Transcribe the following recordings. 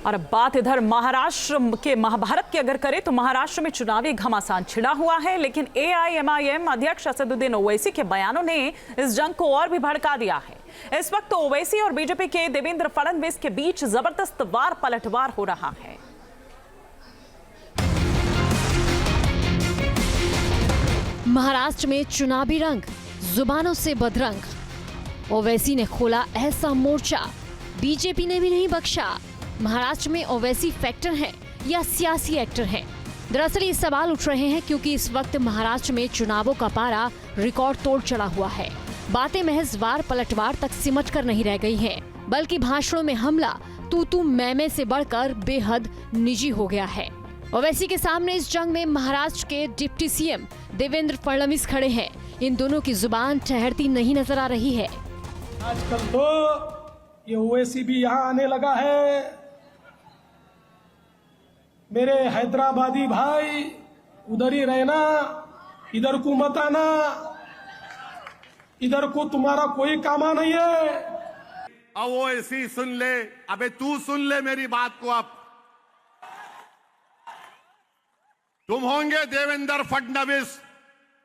और अब बात इधर महाराष्ट्र के महाभारत की अगर करें तो महाराष्ट्र में चुनावी घमासान छिड़ा हुआ है, लेकिन एआईएमआईएम अध्यक्ष असदुद्दीन ओवैसी के बयानों ने इस जंग को और भी भड़का दिया है। इस वक्त तो ओवैसी और बीजेपी के देवेंद्र फडणवीस के बीच जबरदस्त वार पलटवार हो रहा है। महाराष्ट्र में चुनावी रंग जुबानों से बदरंग। ओवैसी ने खोला ऐसा मोर्चा, बीजेपी ने भी नहीं बख्शा। महाराष्ट्र में ओवैसी फैक्टर हैं या सियासी एक्टर हैं? दरअसल ये सवाल उठ रहे हैं क्योंकि इस वक्त महाराष्ट्र में चुनावों का पारा रिकॉर्ड तोड़ चढ़ा हुआ है। बातें महज वार पलटवार तक सिमट कर नहीं रह गई हैं, बल्कि भाषणों में हमला तू मैं से बढ़कर बेहद निजी हो गया है। ओवैसी के सामने इस जंग में महाराष्ट्र के डिप्टी सीएम देवेंद्र फडणवीस खड़े हैं। इन दोनों की जुबान ठहरती नहीं नजर आ रही है। आजकल तो ये ओवैसी भी यहाँ आने लगा है। मेरे हैदराबादी भाई उधर ही रहना, इधर को मत आना, इधर को तुम्हारा कोई कामा नहीं है। अब ओवैसी सुन ले, अबे तू सुन ले मेरी बात को। अब तुम होंगे देवेंद्र फडणवीस,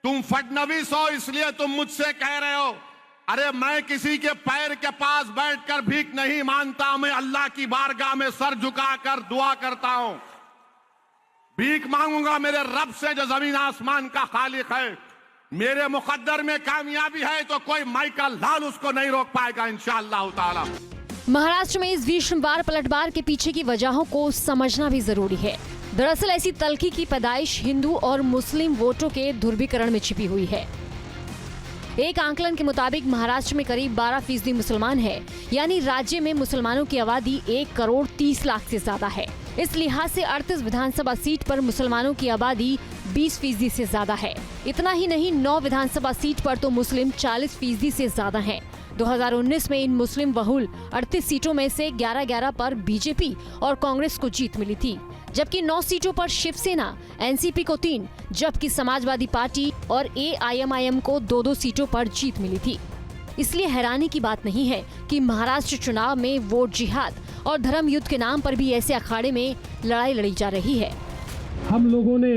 तुम फडणवीस हो इसलिए तुम मुझसे कह रहे हो। अरे मैं किसी के पैर के पास बैठकर भीख नहीं मांगता, मैं अल्लाह की बारगाह में सर झुकाकर दुआ करता हूं। भीख मांगूंगा मेरे रब से जो जमीन आसमान का खालिक है। मेरे मुकद्दर में कामयाबी है तो कोई माइकल लाल उसको नहीं रोक पाएगा इंशाअल्लाह ताला। महाराष्ट्र में इस भीषण वार पलटवार के पीछे की वजहों को समझना भी जरूरी है। दरअसल ऐसी तल्खी की पैदाइश हिंदू और मुस्लिम वोटों के ध्रुवीकरण में छिपी हुई है। एक आंकलन के मुताबिक महाराष्ट्र में करीब 12% मुसलमान है, यानी राज्य में मुसलमानों की आबादी 1,30,00,000 से ज्यादा है। इस लिहाज से 38 विधानसभा सीट पर मुसलमानों की आबादी 20% से ज्यादा है। इतना ही नहीं, 9 विधानसभा सीट पर तो मुस्लिम 40% से ज्यादा हैं। 2019 में इन मुस्लिम बहुल 38 सीटों में से 11 पर बीजेपी और कांग्रेस को जीत मिली थी, जबकि 9 सीटों पर शिवसेना, एनसीपी को 3, जबकि समाजवादी पार्टी और एआईएमआईएम को 2 सीटों पर जीत मिली थी। इसलिए हैरानी की बात नहीं है कि महाराष्ट्र चुनाव में वोट जिहाद और धर्म युद्ध के नाम पर भी ऐसे अखाड़े में लड़ाई लड़ी जा रही है। हम लोगों ने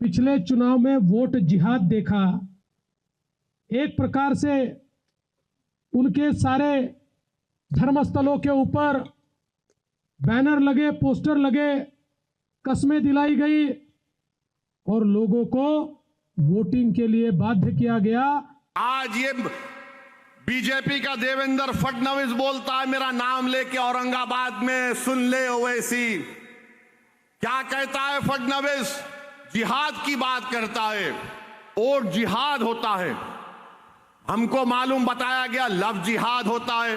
पिछले चुनाव में वोट जिहाद देखा। एक प्रकार से उनके सारे धर्मस्थलों के ऊपर बैनर लगे, पोस्टर लगे, कस्में दिलाई गई और लोगों को वोटिंग के लिए बाध्य किया गया। आज ये बीजेपी का देवेंद्र फडणवीस बोलता है मेरा नाम लेके औरंगाबाद में, सुन ले ओवैसी क्या कहता है। फडणवीस जिहाद की बात करता है और जिहाद होता है। हमको मालूम बताया गया लव जिहाद होता है,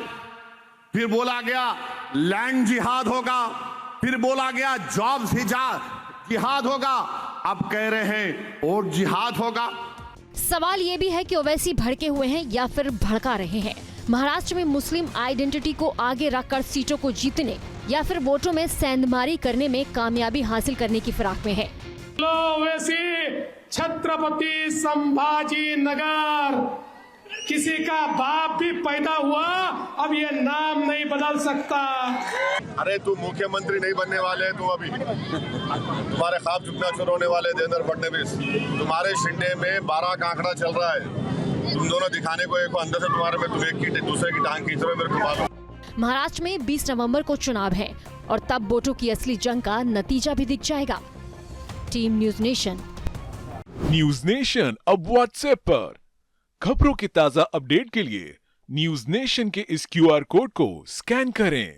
फिर बोला गया लैंड जिहाद होगा, फिर बोला गया जॉब्स जिहाद होगा, अब कह रहे हैं और जिहाद होगा। सवाल ये भी है कि ओवैसी भड़के हुए हैं या फिर भड़का रहे हैं। महाराष्ट्र में मुस्लिम आइडेंटिटी को आगे रखकर सीटों को जीतने या फिर वोटों में सेंधमारी करने में कामयाबी हासिल करने की फिराक में है। ओवैसी छत्रपति संभाजी नगर, किसी का बाप भी पैदा हुआ अब ये नाम नहीं बदल सकता। अरे तुम मुख्यमंत्री नहीं बनने वाले, तुम अभी तुम्हारे ख्वाब चुकना शुरू होने वाले। देवेंद्र फडणवीस, तुम्हारे शिंदे में 12 का आंकड़ा चल रहा है। तुम दोनों दिखाने को एक अंदर से तुम्हारे में, तुम एक की दूसरे की टांग खींच रहे हो, मेरे को मालूम। महाराष्ट्र में 20 नवंबर को चुनाव है और तब वोटों की असली जंग का नतीजा भी दिख जाएगा। Team news nation. News nation अब व्हाट्सएप पर खबरों की ताजा अपडेट के लिए न्यूज नेशन के इस QR कोड को स्कैन करें।